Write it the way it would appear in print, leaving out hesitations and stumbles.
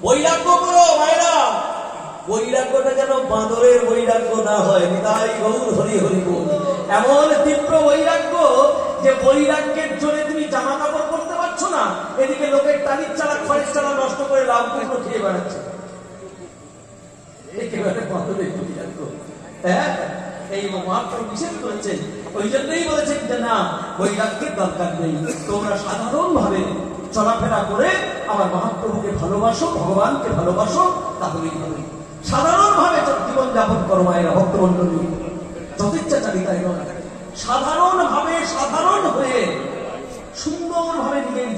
বৈরাগ্য করো মায়েরা, বৈরাগ্যটা যেন বাঁদরের বৈরাগ্য না হয়। নিতাই গৌর হরি হরি বল। এমন তীব্র বৈরাগ্য যে বৈরাগ্যের জোরে তুমি জামা কাপড় করতে পারছো না, এদিকে লোকের টালির চালা খড়ের চালা নষ্ট করে লাভ কুমড়ো খেয়ে বেড়াচ্ছে। একেবারে বাঁদরের বৈরাগ্য। হ্যাঁ, এই মহাপ্রভু নিষেধ করেছেন। ওই জন্যই বলেছেন যে না, বৈরাগ্যের দরকার নেই, তোমরা সাধারণ ভাবে চলাফেরা করে আমার মহাপ্রভুকে ভালোবাসো, ভগবানকে ভালোবাসো, তাহলেই হবে। সাধারণ ভাবে জীবন যাপন করো মায়েরা, ভক্তমন্ডলী, যথেচ্ছাচারিতায় নয়, সাধারণ ভাবে, সাধারণ হয়ে সুন্দর ভাবে নিজের